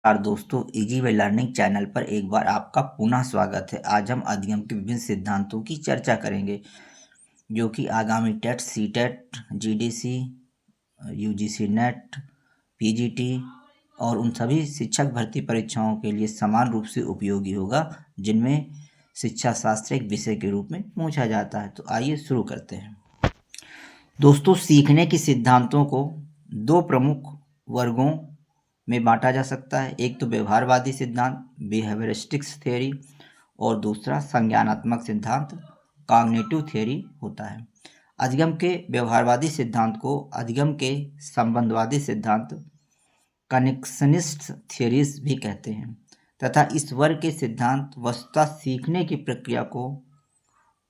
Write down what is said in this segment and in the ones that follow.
नमस्कार दोस्तों, easy way learning channel पर एक बार आपका पुनः स्वागत है। आज हम अधिगम के विभिन्न सिद्धांतों की चर्चा करेंगे जो कि आगामी TET, CTET, GDC, UGC NET, PGT और उन सभी शिक्षक भर्ती परीक्षाओं के लिए समान रूप से उपयोगी होगा, जिनमें शिक्षा शास्त्र एक विषय के रूप में पूछा जाता है। तो आइए शुरू करते हैं। दोस्तों, सीखने के सिद्धांतों को दो प्रमुख वर्गों में बांटा जा सकता है। एक तो व्यवहारवादी सिद्धांत, बिहेवियरिस्टिक्स थ्योरी, और दूसरा संज्ञानात्मक सिद्धांत, कॉग्निटिव थ्योरी होता है। अधिगम के व्यवहारवादी सिद्धांत को अधिगम के संबंधवादी सिद्धांत, कनेक्शनिस्ट थ्योरीज भी कहते हैं, तथा इस वर्ग के सिद्धांत वस्तुतः सीखने की प्रक्रिया को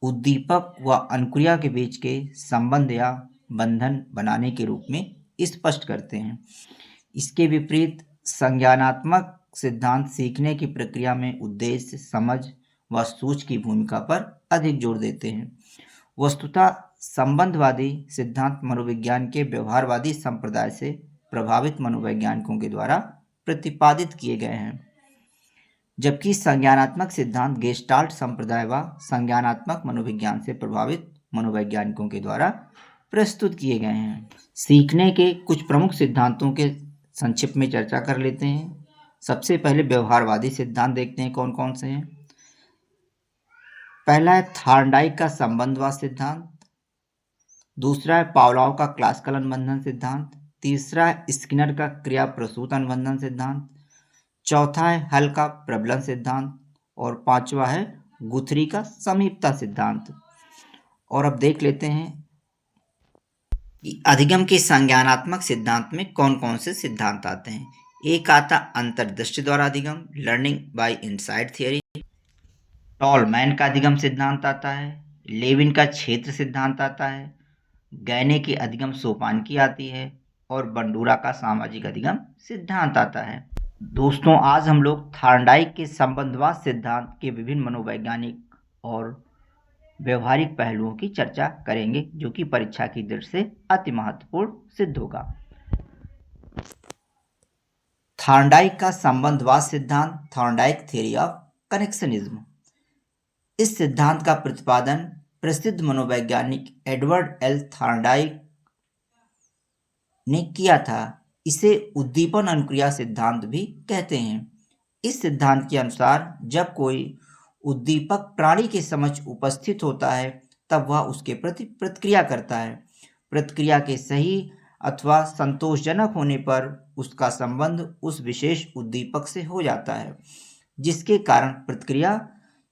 उद्दीपक व अनुक्रिया के बीच के संबंध या बंधन बनाने के रूप में स्पष्ट करते हैं। इसके विपरीत संज्ञानात्मक सिद्धांत सीखने की प्रक्रिया में उद्देश्य, समझ व सूझ की भूमिका पर अधिक जोर देते हैं। वस्तुतः संबंधवादी सिद्धांत मनोविज्ञान के व्यवहारवादी संप्रदाय से प्रभावित मनोवैज्ञानिकों के द्वारा प्रतिपादित किए गए हैं, जबकि संज्ञानात्मक सिद्धांत गेस्टाल्ट संप्रदाय व संज्ञानात्मक मनोविज्ञान से प्रभावित मनोवैज्ञानिकों के द्वारा प्रस्तुत किए गए हैं। सीखने के कुछ प्रमुख सिद्धांतों के संक्षिप्त में चर्चा कर लेते हैं। सबसे पहले व्यवहारवादी सिद्धांत देखते हैं कौन कौन से हैं। पहला है थॉर्नडाइक का संबंधवाद सिद्धांत, दूसरा है पावलोव का क्लासिकल अनुबंधन सिद्धांत, तीसरा है स्किनर का क्रिया प्रसूत अनुबंधन सिद्धांत, चौथा है हल का प्रबलन सिद्धांत और पांचवा है गुथरी का समीपता सिद्धांत। और अब देख लेते हैं कि अधिगम के संज्ञानात्मक सिद्धांत में कौन कौन से सिद्धांत आते हैं। एक आता अंतर्दृष्टि द्वारा अधिगम, learning by insight theory. Tall man का अधिगम सिद्धांत आता है। लेविन का क्षेत्र सिद्धांत आता है। गैने की अधिगम सोपान की आती है और बंडूरा का सामाजिक अधिगम सिद्धांत आता है। दोस्तों, आज हम लोग थॉर्नडाइक के संबंधवाद सिद्धांत के विभिन्न मनोवैज्ञानिक और व्यवहारिक पहलुओं की चर्चा करेंगे, जो कि परीक्षा की दृष्टि से अति महत्वपूर्ण सिद्ध होगा। थॉर्नडाइक का संबंधवाद सिद्धांत, थॉर्नडाइक थ्योरी ऑफ कनेक्शनिज्म। इस सिद्धांत का प्रतिपादन प्रसिद्ध मनोवैज्ञानिक एडवर्ड एल थॉर्नडाइक ने किया था। इसे उद्दीपन अनुक्रिया सिद्धांत भी कहते हैं। इस सिद्धांत के अनुसार जब कोई उद्दीपक प्राणी के समक्ष उपस्थित होता है, तब वह उसके प्रति प्रतिक्रिया करता है। प्रतिक्रिया के सही अथवा संतोषजनक होने पर उसका संबंध उस विशेष उद्दीपक से हो जाता है जिसके कारण प्रतिक्रिया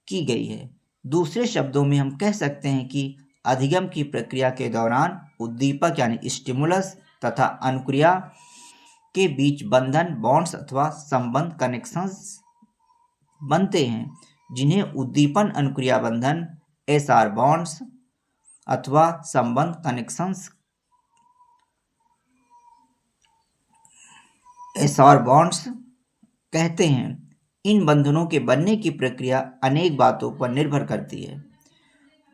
की गई है। दूसरे शब्दों में हम कह सकते हैं कि अधिगम की प्रक्रिया के दौरान उद्दीपक यानी स्टिमुलस तथा अनुक्रिया के बीच बंधन, बॉन्ड्स अथवा संबंध, कनेक्शंस बनते हैं, जिन्हें उद्दीपन अनुक्रिया बंधन, एसआर बॉन्ड्स अथवा संबंध, कनेक्शंस, एसआर बॉन्ड्स कहते हैं। इन बंधनों के बनने की प्रक्रिया अनेक बातों पर निर्भर करती है।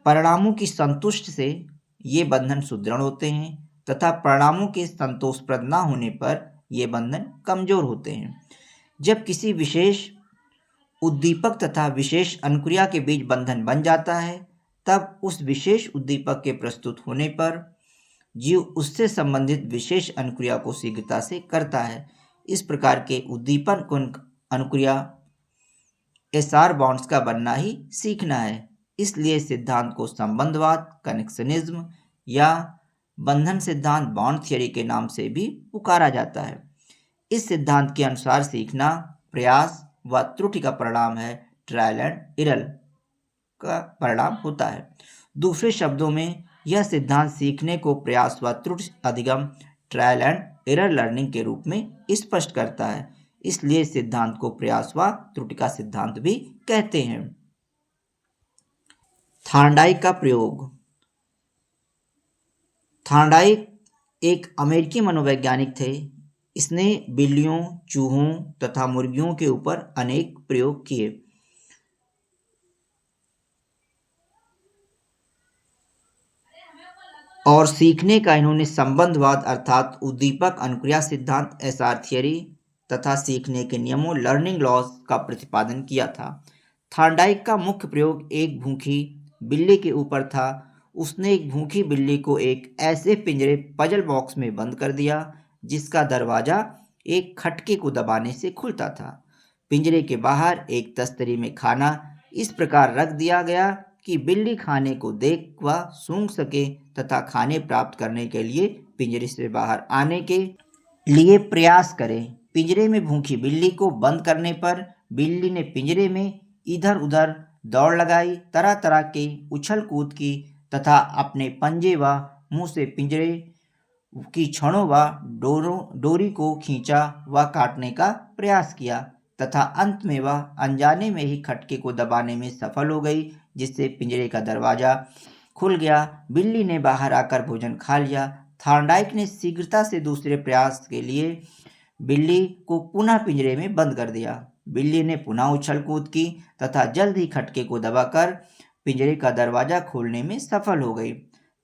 परिणामों की संतुष्टि से ये बंधन सुदृढ़ होते हैं तथा परिणामों के संतोषप्रद न होने पर ये बंधन कमजोर होते हैं। जब किसी विशेष उद्दीपक तथा विशेष अनुक्रिया के बीच बंधन बन जाता है, तब उस विशेष उद्दीपक के प्रस्तुत होने पर जीव उससे संबंधित विशेष अनुक्रिया को शीघ्रता से करता है। इस प्रकार के उद्दीपन अनुक्रिया एसआर बॉन्ड्स का बनना ही सीखना है। इसलिए सिद्धांत को संबंधवाद, कनेक्शनिज्म या बंधन सिद्धांत, बॉन्ड थियरी के नाम से भी पुकारा जाता है। इस सिद्धांत के अनुसार सीखना प्रयास व त्रुटि का परिणाम है, ट्रायल एंड एरर का परिणाम होता है। दूसरे शब्दों में यह सिद्धांत सीखने को प्रयास व त्रुटि अधिगम, ट्रायल एंड एरर लर्निंग के रूप में स्पष्ट करता है। इसलिए सिद्धांत को प्रयास व त्रुटि का सिद्धांत भी कहते हैं। थॉर्नडाइक का प्रयोग। थॉर्नडाइक एक अमेरिकी मनोवैज्ञानिक थे। इसने बिल्लियों, चूहों तथा मुर्गियों के ऊपर अनेक प्रयोग किए। और सीखने का इन्होंने संबंधवाद अर्थात उद्दीपक अनुक्रिया सिद्धांत, एसआर थियरी तथा सीखने के नियमों लर्निंग लॉज का प्रतिपादन किया था। थॉर्नडाइक का मुख्य प्रयोग एक भूखी बिल्ली के ऊपर था। उसने एक भूखी बिल्ली को एक ऐसे पिंजरे पजल बॉक्स में बंद कर दिया जिसका दरवाजा एक खटके को दबाने से खुलता था। पिंजरे के बाहर एक तस्तरी में खाना इस प्रकार रख दिया गया कि बिल्ली खाने को देख व सूंघ सके तथा खाने प्राप्त करने के लिए पिंजरे से बाहर आने के लिए प्रयास करे। पिंजरे में भूखी बिल्ली को बंद करने पर बिल्ली ने पिंजरे में इधर उधर दौड़ लगाई, तरह तरह की उछल कूद की तथा अपने पंजे व मुंह से पिंजरे की छड़ों व डोरी को खींचा व काटने का प्रयास किया तथा अंत में वह अनजाने में ही खटके को दबाने में सफल हो गई, जिससे पिंजरे का दरवाजा खुल गया। बिल्ली ने बाहर आकर भोजन खा लिया। थॉर्नडाइक ने शीघ्रता से दूसरे प्रयास के लिए बिल्ली को पुनः पिंजरे में बंद कर दिया। बिल्ली ने पुनः उछल कूद की तथा जल्द ही खटके को दबाकर पिंजरे का दरवाजा खोलने में सफल हो गई।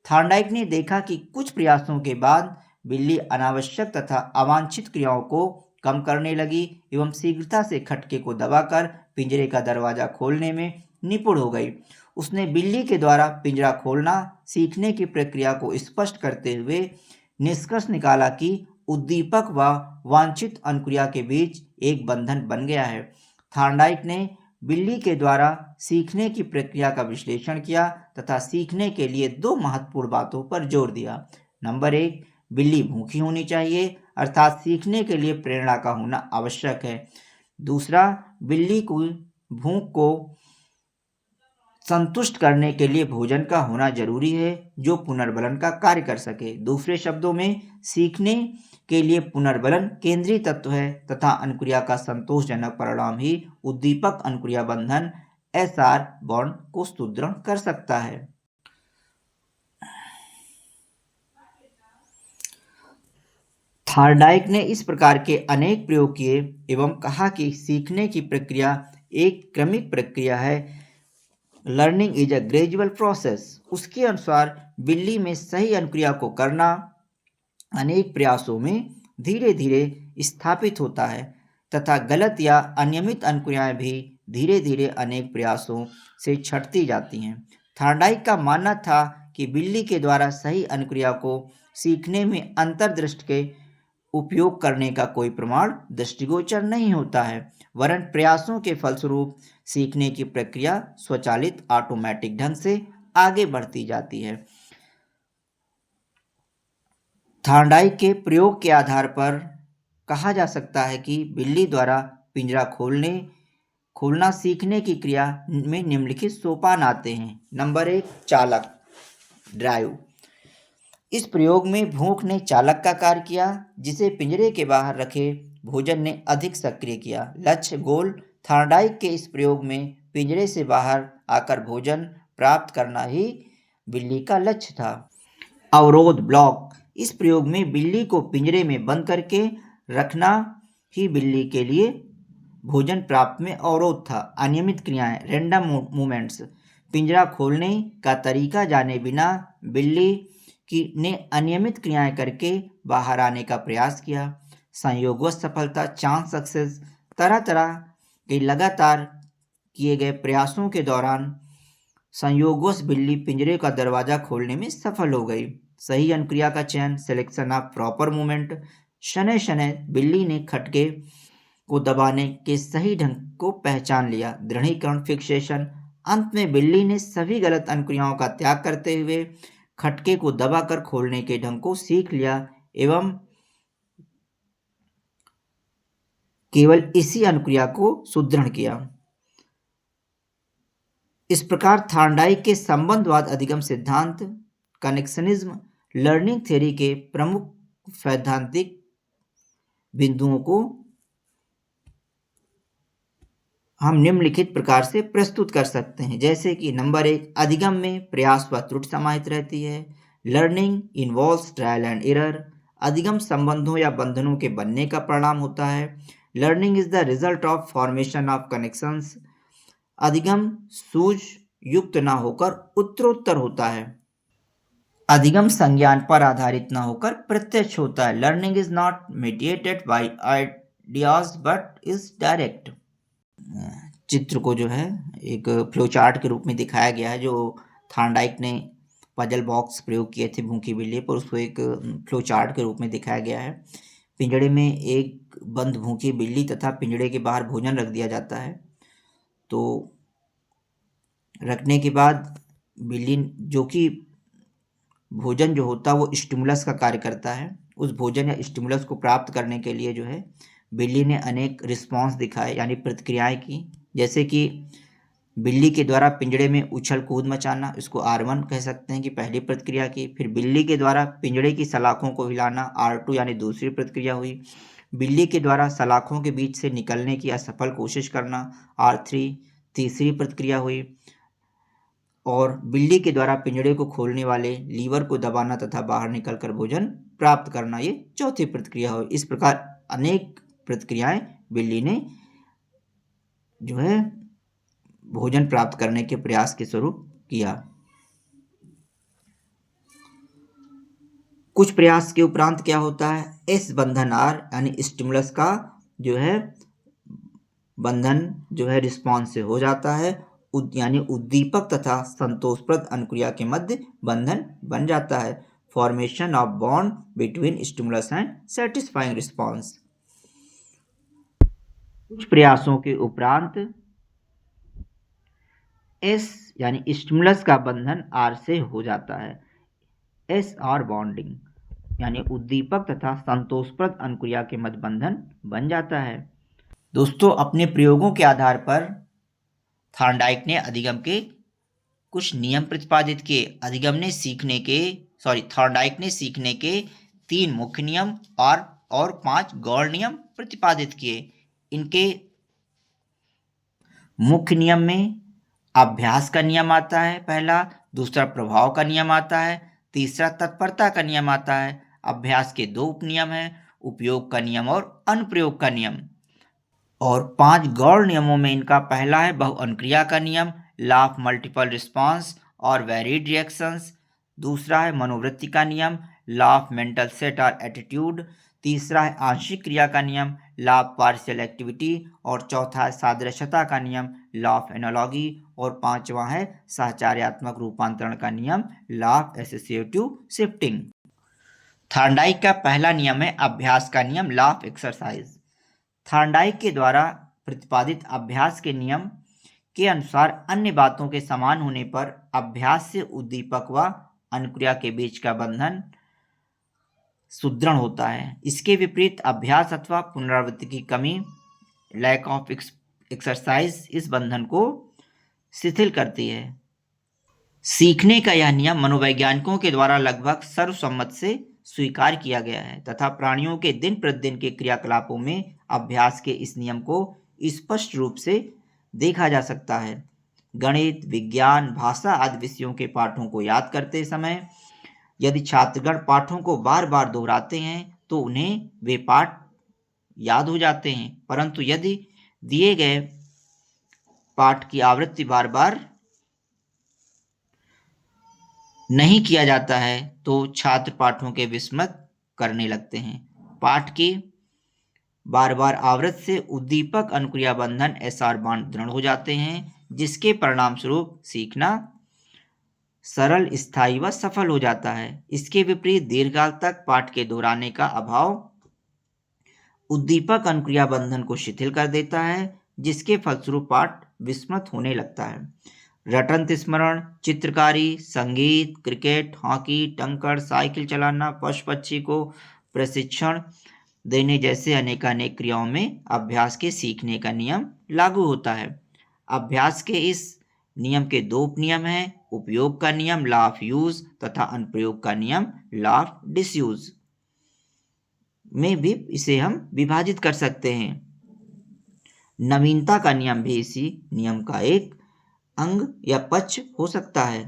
थॉर्नडाइक ने देखा कि कुछ प्रयासों के बाद बिल्ली अनावश्यक तथा अवांछित क्रियाओं को कम करने लगी एवं शीघ्रता से खटके को दबाकर पिंजरे का दरवाजा खोलने में निपुण हो गई। उसने बिल्ली के द्वारा पिंजरा खोलना सीखने की प्रक्रिया को स्पष्ट करते हुए निष्कर्ष निकाला कि उद्दीपक व वांछित अनुक्रिया के बीच एक बंधन बन गया है। थॉर्नडाइक ने बिल्ली के द्वारा सीखने की प्रक्रिया का विश्लेषण किया तथा सीखने के लिए दो महत्वपूर्ण बातों पर जोर दिया। नंबर 1, बिल्ली भूखी होनी चाहिए, अर्थात सीखने के लिए प्रेरणा का होना आवश्यक है। दूसरा, बिल्ली को भूख को संतुष्ट करने के लिए भोजन का होना जरूरी है जो पुनर्बलन का कार्य कर सके। दूसरे शब्दों में, सीखने के लिए पुनर्बलन केंद्रीय तत्व है तथा अनुक्रिया का संतोषजनक परिणाम ही उद्दीपक अनुक्रिया बंधन SR बॉन्ड को सुदृढ़ कर सकता है। थॉर्नडाइक ने इस प्रकार के अनेक प्रयोग किए एवं कहा कि सीखने की प्रक्रिया एक क्रमिक प्रक्रिया है। Learning is a gradual process. उसके अनुसार बिल्ली में सही अनुक्रिया को करना अनेक प्रयासों में धीरे धीरे स्थापित होता है तथा गलत या अनियमित अनुक्रियाएं भी धीरे धीरे अनेक प्रयासों से छटती जाती हैं। थॉर्नडाइक का मानना था कि बिल्ली के द्वारा सही अनुक्रिया को सीखने में अंतर्दृष्टि के उपयोग करने का कोई प्रमाण दृष्टिगोचर नहीं होता है, वरन प्रयासों के फलस्वरूप सीखने की प्रक्रिया स्वचालित ऑटोमेटिक ढंग से आगे बढ़ती जाती है। थॉर्नडाइक के प्रयोग के आधार पर कहा जा सकता है कि बिल्ली द्वारा पिंजरा खोलना सीखने की क्रिया में निम्नलिखित सोपान आते हैं। नंबर 1, चालक ड्राइव। इस प्रयोग में भूख ने चालक का कार्य किया जिसे पिंजरे के बाहर रखे भोजन ने अधिक सक्रिय किया। लक्ष्य गोल। थॉर्नडाइक के इस प्रयोग में पिंजरे से बाहर आकर भोजन प्राप्त करना ही बिल्ली का लक्ष्य था। अवरोध ब्लॉक। इस प्रयोग में बिल्ली को पिंजरे में बंद करके रखना ही बिल्ली के लिए भोजन प्राप्त में अवरोध था। अनियमित क्रियाएं रैंडम मूवमेंट्स। पिंजरा खोलने का तरीका जाने बिना बिल्ली ने अनियमित क्रियाएं करके बाहर आने का प्रयास किया। संयोगवश सफलता चांस सक्सेस। तरह तरह के लगातार किए गए प्रयासों के दौरान संयोगवश बिल्ली पिंजरे का दरवाजा खोलने में सफल हो गई। सही अनुक्रिया का चयन सिलेक्शन ऑफ प्रॉपर मूवमेंट। शनै शनै बिल्ली ने खटके को दबाने के सही ढंग को पहचान लिया। दृढ़ीकरण फिक्सेशन। अंत में बिल्ली ने सभी गलत अनुक्रियाओं का त्याग करते हुए खटके को दबाकर खोलने के ढंग को सीख लिया एवं केवल इसी अनुक्रिया को सुदृढ़ किया। इस प्रकार थॉर्नडाइक के संबंधवाद अधिगम सिद्धांत कनेक्शनिज्म लर्निंग थ्योरी के प्रमुख सैद्धांतिक बिंदुओं को हम निम्नलिखित प्रकार से प्रस्तुत कर सकते हैं, जैसे कि नंबर 1, अधिगम में प्रयास व त्रुटि समाहित रहती है। Learning involves trial and error. अधिगम संबंधों या बंधनों के बनने का परिणाम होता है। Learning is the result of formation of connections. अधिगम सूझ युक्त न होकर उत्तरोत्तर होता है। अधिगम संज्ञान पर आधारित न होकर प्रत्यक्ष होता है। Learning is not mediated by Diaz but is direct. चित्र को जो है एक फ्लो चार्ट के रूप में दिखाया गया है, जो थॉर्नडाइक ने पजल बॉक्स प्रयोग किए थे भूखी बिल्ली पर, उसको एक फ्लो चार्ट के रूप में दिखाया गया है। पिंजड़े में एक बंद भूखी बिल्ली तथा पिंजड़े के बाहर भोजन रख दिया जाता है। तो रखने के बाद बिल्ली, जो कि भोजन जो होता है वो स्टिमुलस का कार्य करता है, उस भोजन या स्टिमुलस को प्राप्त करने के लिए जो है बिल्ली ने अनेक रिस्पॉन्स दिखाए, यानी प्रतिक्रियाएं की। जैसे कि बिल्ली के द्वारा पिंजड़े में उछल कूद मचाना, इसको R1 कह सकते हैं कि पहली प्रतिक्रिया की। फिर बिल्ली के द्वारा पिंजड़े की सलाखों को हिलाना, R2 यानी दूसरी प्रतिक्रिया हुई। बिल्ली के द्वारा सलाखों के बीच से निकलने की असफल कोशिश करना, R3 तीसरी प्रतिक्रिया हुई। और बिल्ली के द्वारा पिंजड़े को खोलने वाले लीवर को दबाना तथा बाहर निकलकर भोजन प्राप्त करना, ये चौथी प्रतिक्रिया हुई। इस प्रकार अनेक प्रतिक्रियाएं बिल्ली ने जो है भोजन प्राप्त करने के प्रयास के स्वरूप किया। कुछ प्रयास के उपरांत क्या होता है, एस बंधन R यानी स्टिमुलस का जो है बंधन जो है रिस्पॉन्स से हो जाता है, यानी उद्दीपक तथा संतोषप्रद अनुक्रिया के मध्य बंधन बन जाता है। Formation of bond between stimulus and satisfying response. कुछ प्रयासों के उपरांत एस यानी स्टिमुलस का बंधन R से हो जाता है। एस आर बॉन्डिंग यानी उद्दीपक तथा संतोषप्रद अनुक्रिया के मध्य बंधन बन जाता है। दोस्तों, अपने प्रयोगों के आधार पर थॉर्नडाइक ने अधिगम के कुछ नियम प्रतिपादित किए। थॉर्नडाइक ने सीखने के 3 मुख्य नियम और 5 गौण नियम प्रतिपादित किए। इनके मुख्य नियम में अभ्यास का नियम आता है पहला, दूसरा प्रभाव का नियम आता है, तीसरा तत्परता का नियम आता है। अभ्यास के 2 उपनियम हैं, उपयोग का नियम और अनुप्रयोग का नियम। और 5 गौण नियमों में इनका पहला है बहुअनुक्रिया का नियम, लॉ ऑफ मल्टीपल रिस्पॉन्स और वेरिड रिएक्शंस। दूसरा है मनोवृत्ति का नियम, लॉ ऑफ मेंटल सेट और एटीट्यूड। तीसरा है आंशिक क्रिया का नियम, लॉ ऑफ पार्शियल एक्टिविटी। और चौथा है सादृश्यता का नियम, लॉ ऑफ एनालॉजी। और पांचवा है साहचर्यात्मक रूपांतरण का नियम, law of associative shifting. Thorndike का पहला नियम है अभ्यास का नियम, लॉ ऑफ एक्सरसाइज। थॉर्नडाइक के द्वारा प्रतिपादित अभ्यास के नियम के अनुसार अन्य बातों के समान होने पर अभ्यास से उद्दीपक व अनुक्रिया के बीच का बंधन सुदृढ़ होता है। इसके विपरीत अभ्यास अथवा पुनरावृत्ति की कमी, लैक ऑफ एक्सरसाइज, इस बंधन को शिथिल करती है। सीखने का यह नियम मनोवैज्ञानिकों के द्वारा लगभग सर्वसम्मत से स्वीकार किया गया है तथा प्राणियों के दिन प्रतिदिन के क्रियाकलापों में अभ्यास के इस नियम को स्पष्ट रूप से देखा जा सकता है। गणित, विज्ञान, भाषा आदि विषयों के पाठों को याद करते समय यदि छात्रगण पाठों को बार बार दोहराते हैं तो उन्हें वे पाठ याद हो जाते हैं, परंतु यदि दिए गए पाठ की आवृत्ति बार बार नहीं किया जाता है तो छात्र पाठों के विस्मृत करने लगते हैं। पाठ की बार बार आवृत्ति से उद्दीपक अनुक्रिया बंधन SR बॉन्ड दृढ़ हो जाते हैं, जिसके परिणाम स्वरूप सीखना सरल, स्थायी व सफल हो जाता है। इसके विपरीत दीर्घकाल तक पाठ के दोहराने का अभाव उद्दीपक अनुक्रिया बंधन को शिथिल कर देता है, जिसके फलस्वरूप पाठ विस्मृत होने लगता है। रटंत स्मरण, चित्रकारी, संगीत, क्रिकेट, हॉकी, टंकड़, साइकिल चलाना, पशु पक्षी को प्रशिक्षण देने जैसे अनेकानेक क्रियाओं में अभ्यास के सीखने का नियम लागू होता है। अभ्यास के इस नियम के 2 उपनियम हैं, उपयोग का नियम, लॉ ऑफ यूज, तथा अनुप्रयोग का नियम, लॉ ऑफ डिसयूज। में भी इसे हम विभाजित कर सकते हैं। नवीनता का नियम भी इसी नियम का एक अंग या पक्ष हो सकता है।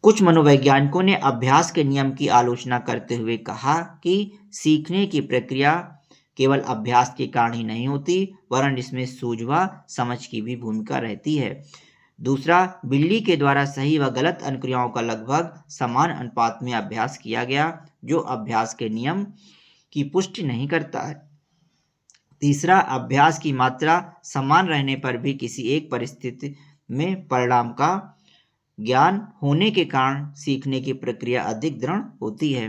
कुछ मनोवैज्ञानिकों ने अभ्यास के नियम की आलोचना करते हुए कहा कि सीखने की प्रक्रिया केवल अभ्यास के कारण ही नहीं होती, वरन इसमें सूझबूझ समझ की भी भूमिका रहती है। दूसरा, बिल्ली के द्वारा सही व गलत अनुक्रियाओं का लगभग समान अनुपात में अभ्यास किया गया, जो अभ्यास के नियम की पुष्टि नहीं करता है। तीसरा, अभ्यास की मात्रा समान रहने पर भी किसी एक परिस्थिति में परिणाम का ज्ञान होने के कारण सीखने की प्रक्रिया अधिक दृढ़ होती है।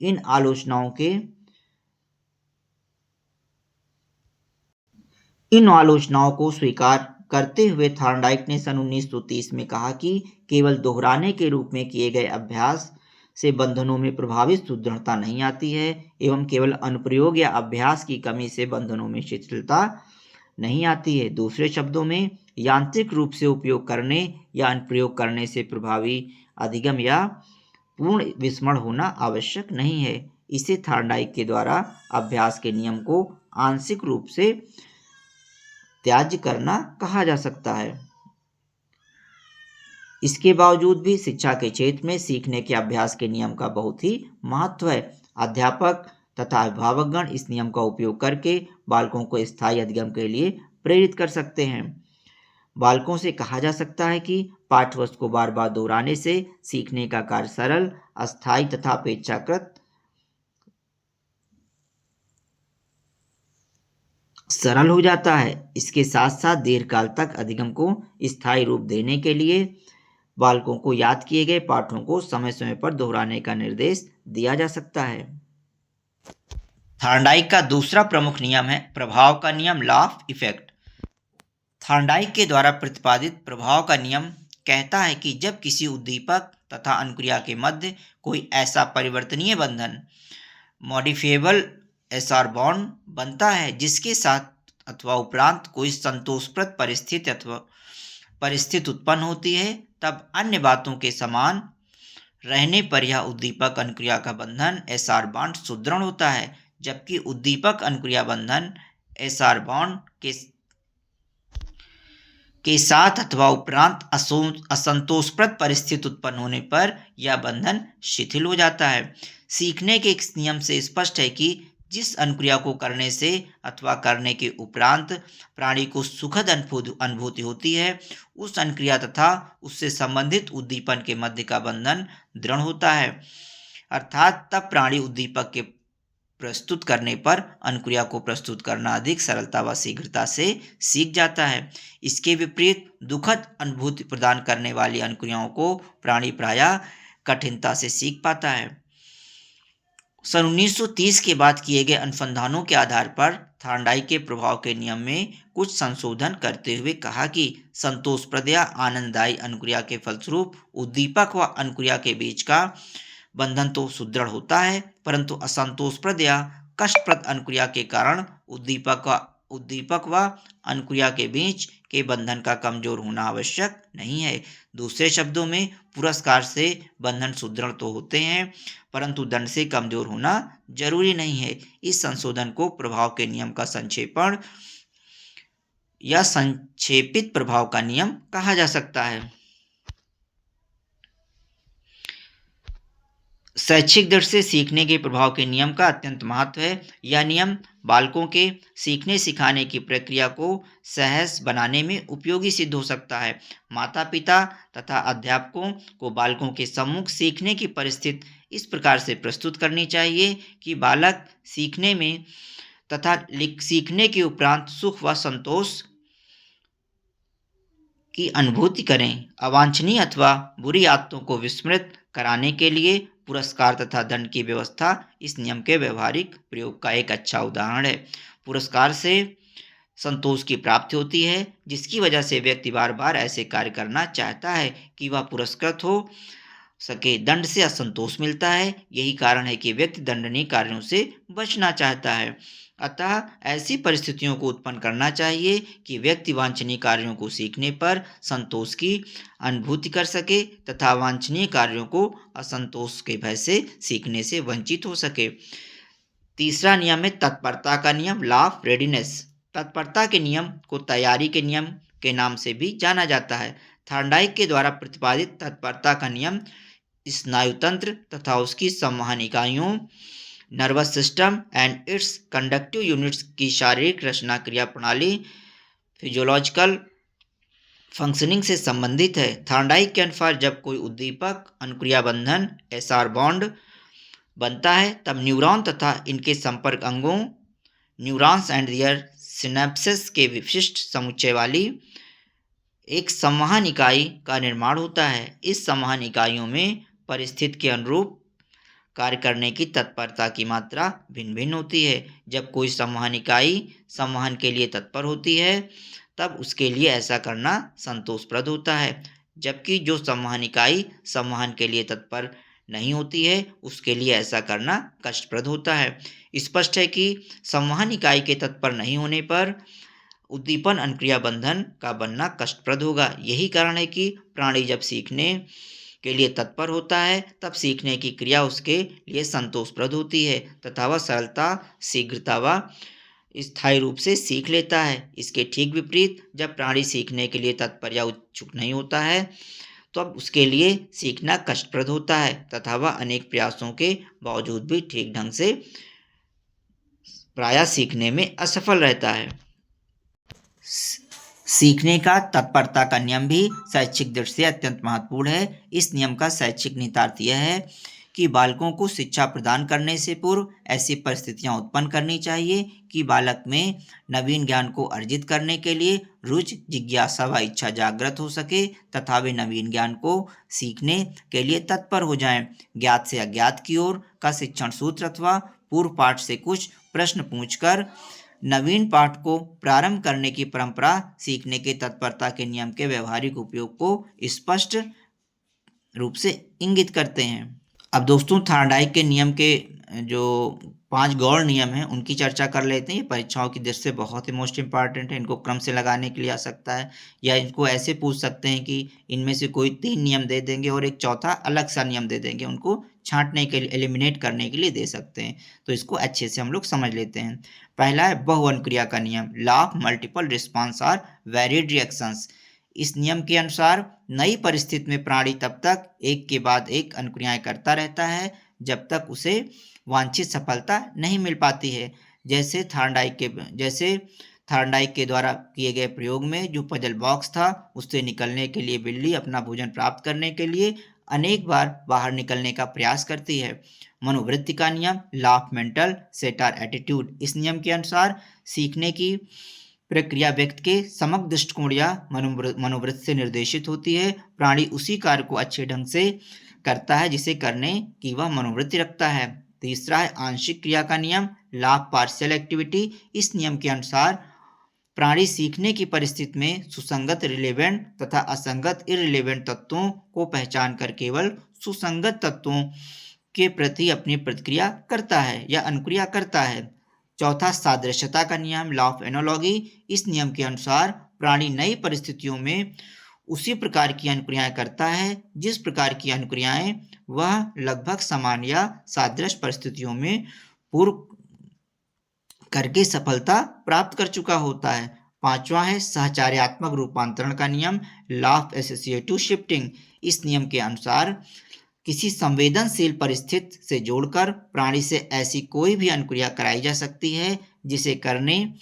इन आलोचनाओं को स्वीकार करते हुए थॉर्नडाइक ने सन 1930 में कहा कि केवल दोहराने के रूप में किए गए अभ्यास से बंधनों में प्रभावी सुदृढ़ता नहीं आती है, एवं केवल अनुप्रयोग या अभ्यास की कमी से बंधनों में शिथिलता नहीं आती है। दूसरे शब्दों में, यांत्रिक रूप से उपयोग करने या अनुप्रयोग करने से प्रभावी अधिगम या पूर्ण विस्मरण होना आवश्यक नहीं है। इसे थॉर्नडाइक के द्वारा अभ्यास के नियम को आंशिक रूप से त्याज्य करना कहा जा सकता है। इसके बावजूद भी शिक्षा के क्षेत्र में सीखने के अभ्यास के नियम का बहुत ही महत्व है। अध्यापक तथा अभिभावकगण इस नियम का उपयोग करके बालकों को स्थायी अधिगम के लिए प्रेरित कर सकते हैं। बालकों से कहा जा सकता है कि पाठ्यवस्तु को बार बार दोहराने से सीखने का कार्य सरल, अस्थायी तथा अपेक्षाकृत सरल हो जाता है। इसके साथ साथ दीर्घकाल तक अधिगम को स्थायी रूप देने के लिए बालकों को याद किए गए पाठों को समय समय पर दोहराने का निर्देश दिया जा सकता है। थॉर्नडाइक का दूसरा प्रमुख नियम है प्रभाव का नियम, लॉ ऑफ इफेक्ट। थॉर्नडाइक के द्वारा प्रतिपादित प्रभाव का नियम कहता है कि जब किसी उद्दीपक तथा अनुक्रिया के मध्य कोई ऐसा परिवर्तनीय बंधन, मॉडिफिएबल एसआर बॉन्ड बनता है जिसके साथ अथवा उपरांत कोई संतोषप्रद परिस्थिति उत्पन्न होती है, तब अन्य बातों के समान रहने पर यह उद्दीपक अनुक्रिया का बंधन एसआर बॉन्ड सुदृढ़ होता है, जबकि उद्दीपक अनुक्रिया बंधन एसआर बॉन्ड के साथ अथवा उपरांत असंतोषप्रद परिस्थिति उत्पन्न होने पर यह बंधन शिथिल हो जाता है। सीखने के इस नियम से स्पष्ट है कि जिस अनुक्रिया को करने से अथवा करने के उपरांत प्राणी को सुखद अनुभूति होती है, उस अनुक्रिया तथा उससे संबंधित उद्दीपन के मध्य का बंधन दृढ़ होता है, अर्थात तब प्राणी उद्दीपक के प्रस्तुत करने पर अनुक्रिया को प्रस्तुत करना अधिक सरलता व शीघ्रता से सीख जाता है। इसके विपरीत दुखद अनुभूति प्रदान करने वाली अनुक्रियाओं को प्राणी प्रायः कठिनता से सीख पाता है। सन 1930 के बाद किए गए अनुसंधानों के आधार पर थॉर्नडाइक के प्रभाव के नियम में कुछ संशोधन करते हुए कहा कि संतोषप्रद या आनंददायी अनुक्रिया के फलस्वरूप उद्दीपक व अनुक्रिया के बीच का बंधन तो सुदृढ़ होता है, परंतु असंतोषप्रद या कष्टप्रद अनुक्रिया के कारण उद्दीपक व अनुक्रिया के बीच के बंधन का कमजोर होना आवश्यक नहीं है। दूसरे शब्दों में, पुरस्कार से बंधन सुदृढ़ तो होते हैं, परंतु दंड से कमजोर होना जरूरी नहीं है। इस संशोधन को प्रभाव के नियम का संक्षेपण या संक्षेपित प्रभाव का नियम कहा जा सकता है। शैक्षिक दृष्टि से सीखने के प्रभाव के नियम का अत्यंत महत्व है। यह नियम बालकों के सीखने सिखाने की प्रक्रिया को सहज बनाने में उपयोगी सिद्ध हो सकता है। माता पिता तथा अध्यापकों को बालकों के सम्मुख सीखने की परिस्थिति इस प्रकार से प्रस्तुत करनी चाहिए कि बालक सीखने में तथा सीखने के उपरांत सुख व संतोष की अनुभूति करें। अवांछनीय अथवा बुरी आदतों को विस्मृत कराने के लिए पुरस्कार तथा दंड की व्यवस्था इस नियम के व्यवहारिक प्रयोग का एक अच्छा उदाहरण है। पुरस्कार से संतोष की प्राप्ति होती है, जिसकी वजह से व्यक्ति बार बार ऐसे कार्य करना चाहता है कि वह पुरस्कृत हो सके। दंड से असंतोष मिलता है, यही कारण है कि व्यक्ति दंडनीय कार्यों से बचना चाहता है। अतः ऐसी परिस्थितियों को उत्पन्न करना चाहिए कि व्यक्ति वांछनीय कार्यों को सीखने पर संतोष की अनुभूति कर सके तथा वांछनीय कार्यों को असंतोष के भय से सीखने से वंचित हो सके। तीसरा नियम है तत्परता का नियम, लॉ ऑफ रेडीनेस। तत्परता के नियम को तैयारी के नियम के नाम से भी जाना जाता है। थॉर्नडाइक के द्वारा प्रतिपादित तत्परता का नियम स्नायु तंत्र तथा उसकी संवहन इकाइयों, nervous system and it's conductive units की शारीरिक रचना क्रिया प्रणाली, फिजियोलॉजिकल फंक्शनिंग से संबंधित है। थॉर्नडाइक के अनुसार जब कोई उद्दीपक अनुक्रिया बंधन एसआर बॉन्ड बनता है तब न्यूरॉन तथा इनके संपर्क अंगों न्यूरॉन्स एंड दियर सिनेप्सेस के विशिष्ट समुच्चय वाली एक संवहन इकाई का निर्माण होता है। इस संवहन इकाइयों में परिस्थिति के अनुरूप कार्य करने की तत्परता की मात्रा भिन्न भिन्न होती है। जब कोई संवहन इकाई संवहन के लिए तत्पर होती है तब उसके लिए ऐसा करना संतोषप्रद होता है, जबकि जो संवहन इकाई संवहन के लिए तत्पर नहीं होती है उसके लिए ऐसा करना कष्टप्रद होता है। स्पष्ट है कि संवहन इकाई के तत्पर नहीं होने पर उद्दीपन अनुक्रिया बंधन का बनना कष्टप्रद होगा। यही कारण है कि प्राणी जब सीखने के लिए तत्पर होता है तब सीखने की क्रिया उसके लिए संतोषप्रद होती है तथा वह सरलता, शीघ्रता व स्थायी रूप से सीख लेता है। इसके ठीक विपरीत जब प्राणी सीखने के लिए तत्पर या उत्सुक नहीं होता है तो अब उसके लिए सीखना कष्टप्रद होता है तथा वह अनेक प्रयासों के बावजूद भी ठीक ढंग से प्रायः सीखने में असफल रहता है। सीखने का तत्परता का नियम भी शैक्षिक दृष्टि से अत्यंत महत्वपूर्ण है। इस नियम का शैक्षिक निहितार्थ यह है कि बालकों को शिक्षा प्रदान करने से पूर्व ऐसी परिस्थितियां उत्पन्न करनी चाहिए कि बालक में नवीन ज्ञान को अर्जित करने के लिए रुचि, जिज्ञासा व इच्छा जागृत हो सके तथा वे नवीन ज्ञान को सीखने के लिए तत्पर हो जाएं। ज्ञात से अज्ञात की ओर का शिक्षण सूत्र अथवा पूर्व पाठ से कुछ प्रश्न पूछकर नवीन पाठ को प्रारंभ करने की परंपरा सीखने के तत्परता के नियम के व्यवहारिक उपयोग को स्पष्ट रूप से इंगित करते हैं। अब दोस्तों थॉर्नडाइक के नियम के जो 5 गौण नियम हैं उनकी चर्चा कर लेते हैं। ये परीक्षाओं की दृष्टि से बहुत ही मोस्ट इंपॉर्टेंट है। इनको क्रम से लगाने के लिए आ सकता है या इनको ऐसे पूछ सकते हैं कि इनमें से कोई 3 नियम दे देंगे और एक चौथा अलग सा नियम दे देंगे, उनको छांटने के लिए, एलिमिनेट करने के लिए दे सकते हैं। तो इसको अच्छे से हम लोग समझ लेते हैं। पहला है बहु अनुक्रिया का नियम, लॉ ऑफ मल्टीपल रिस्पॉन्स और वेरिड रिएक्शंस। इस नियम के अनुसार नई परिस्थिति में प्राणी तब तक एक के बाद एक अनुक्रियाएं करता रहता है जब तक उसे वांछित सफलता नहीं मिल पाती है। जैसे थॉर्नडाइक के द्वारा किए गए प्रयोग में जो पजल बॉक्स था उससे निकलने के लिए बिल्ली अपना भोजन प्राप्त करने के लिए अनेक बार बाहर निकलने का प्रयास करती है। मनोवृत्ति का नियम, लॉ ऑफ मेंटल सेट और एटीट्यूड। इस नियम के अनुसार सीखने की प्रक्रिया व्यक्ति के समग्र दृष्टिकोण या मनोवृत्ति से निर्देशित होती है। प्राणी उसी कार्य को अच्छे ढंग से करता है जिसे करने की वह मनोवृत्ति रखता है। तीसरा है आंशिक क्रिया का नियम, लॉ ऑफ पार्शियल एक्टिविटी। इस नियम के अनुसार प्राणी सीखने की परिस्थिति में सुसंगत रिलेवेंट तथा असंगत इररिलेवेंट तत्वों को पहचान कर केवल सुसंगत तत्वों के प्रति अपनी प्रतिक्रिया करता है या अनुक्रिया करता है। चौथा सादृश्यता का नियम, लॉ ऑफ एनालॉजी। इस नियम के अनुसार प्राणी नई परिस्थितियों में उसी प्रकार की अनुक्रियाएं करता है जिस प्रकार की अनुक्रियाएं वह लगभग समान या सादृश्य परिस्थितियों में पूर्व करके सफलता प्राप्त कर चुका होता है। पांचवा है सहचार्यात्मक रूपांतरण का नियम, लॉ ऑफ एसोसिएटिव शिफ्टिंग। इस नियम के अनुसार किसी संवेदनशील परिस्थिति से जोड़कर प्राणी से ऐसी कोई भी अनुक्रिया कराई जा सकती है जिसे करने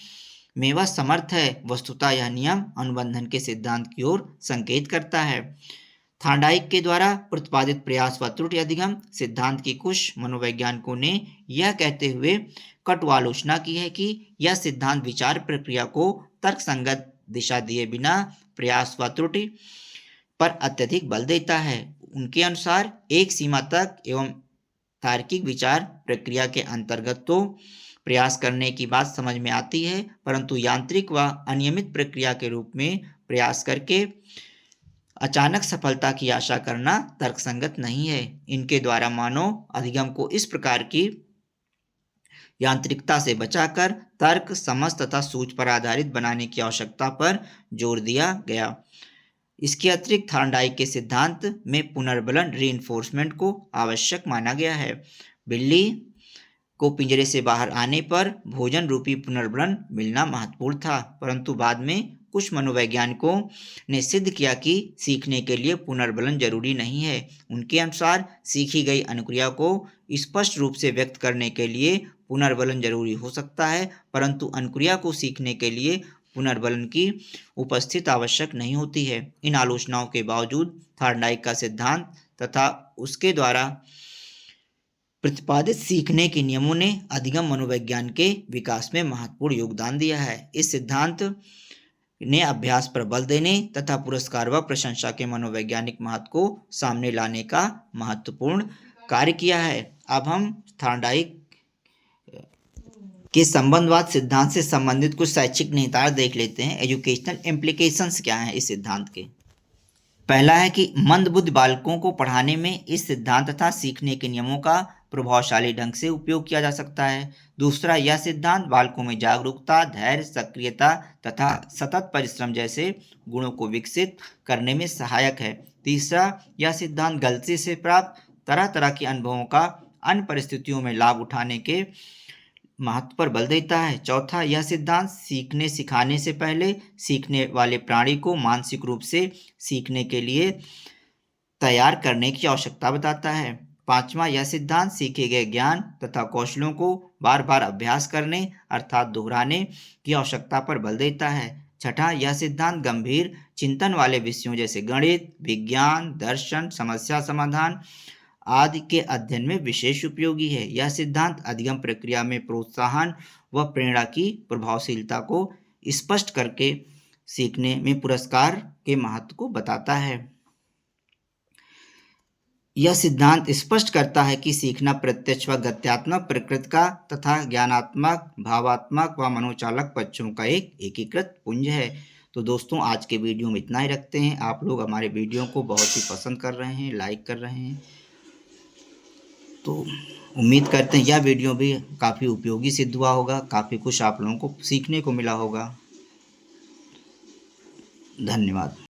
में वह समर्थ है। वस्तुतः यह नियम अनुबंधन के सिद्धांत की ओर संकेत करता है। थॉर्नडाइक के द्वारा प्रतिपादित प्रयास व त्रुटि अधिगम सिद्धांत की कुछ मनोवैज्ञानिकों ने यह कहते हुए कटु आलोचना की है कि यह सिद्धांत विचार प्रक्रिया को तर्कसंगत दिशा दिए बिना प्रयास व त्रुटि पर अत्यधिक बल देता है। उनके अनुसार एक सीमा तक एवं तार्किक विचार प्रक्रिया के अंतर्गत तो प्रयास करने की बात समझ में आती है, परंतु यांत्रिक व अनियमित प्रक्रिया के रूप में प्रयास करके अचानक सफलता की आशा करना तर्कसंगत नहीं है। इनके द्वारा मानव अधिगम को इस प्रकार की यांत्रिकता से बचाकर तर्क, समझ तथा सूझ पर आधारित बनाने की आवश्यकता पर जोर दिया गया। इसके अतिरिक्त थॉर्नडाइक के सिद्धांत में पुनर्बलन रीइंफोर्समेंट को आवश्यक माना गया है। बिल्ली को पिंजरे से बाहर आने पर भोजन रूपी पुनर्बलन मिलना महत्वपूर्ण था, परंतु बाद में कुछ मनोवैज्ञानिकों ने सिद्ध किया कि सीखने के लिए पुनर्बलन जरूरी नहीं है। उनके अनुसार सीखी गई अनुक्रिया को स्पष्ट रूप से व्यक्त करने के लिए पुनर्बलन जरूरी हो सकता है, परंतु अनुक्रिया को सीखने के लिए पुनर्बलन की उपस्थिति आवश्यक नहीं होती है। इन आलोचनाओं के बावजूद थॉर्नडाइक का सिद्धांत तथा उसके द्वारा प्रतिपादित सीखने के नियमों ने अधिगम मनोविज्ञान के विकास में महत्वपूर्ण योगदान दिया है। इस सिद्धांत ने अभ्यास पर बल देने तथा पुरस्कार व प्रशंसा के मनोवैज्ञानिक महत्व को सामने लाने का महत्वपूर्ण कार्य किया है। अब हम थॉर्नडाइक के संबंधवाद सिद्धांत से संबंधित कुछ शैक्षिक निहितार्थ देख लेते हैं। एजुकेशनल इम्प्लीकेशंस क्या हैं इस सिद्धांत के। पहला है कि मंदबुद्धि बालकों को पढ़ाने में इस सिद्धांत तथा सीखने के नियमों का प्रभावशाली ढंग से उपयोग किया जा सकता है। दूसरा, यह सिद्धांत बालकों में जागरूकता, धैर्य, सक्रियता तथा सतत परिश्रम जैसे गुणों को विकसित करने में सहायक है। तीसरा, यह सिद्धांत गलती से प्राप्त तरह तरह के अनुभवों का अन्य परिस्थितियों में लाभ उठाने के महत्व पर बल देता है। चौथा, यह सिद्धांत सीखने सिखाने से पहले सीखने वाले प्राणी को मानसिक रूप से सीखने के लिए तैयार करने की आवश्यकता बताता है। पांचवा, यह सिद्धांत सीखे गए ज्ञान तथा कौशलों को बार बार अभ्यास करने अर्थात दोहराने की आवश्यकता पर बल देता है। छठा, यह सिद्धांत गंभीर चिंतन वाले विषयों जैसे गणित, विज्ञान, दर्शन, समस्या समाधान आदि के अध्ययन में विशेष उपयोगी है। यह सिद्धांत अधिगम प्रक्रिया में प्रोत्साहन व प्रेरणा की प्रभावशीलता को स्पष्ट करके सीखने में पुरस्कार के महत्व को बताता है। यह सिद्धांत स्पष्ट करता है कि सीखना प्रत्यक्ष व गत्यात्मक प्रकृति का तथा ज्ञानात्मक, भावात्मक व मनोचालक पक्षों का एक एकीकृत पुंज है। तो दोस्तों, आज के वीडियो में इतना ही रखते हैं। आप लोग हमारे वीडियो को बहुत ही पसंद कर रहे हैं, लाइक कर रहे हैं, तो उम्मीद करते हैं यह वीडियो भी काफ़ी उपयोगी सिद्ध हुआ होगा, काफ़ी कुछ आप लोगों को सीखने को मिला होगा। धन्यवाद।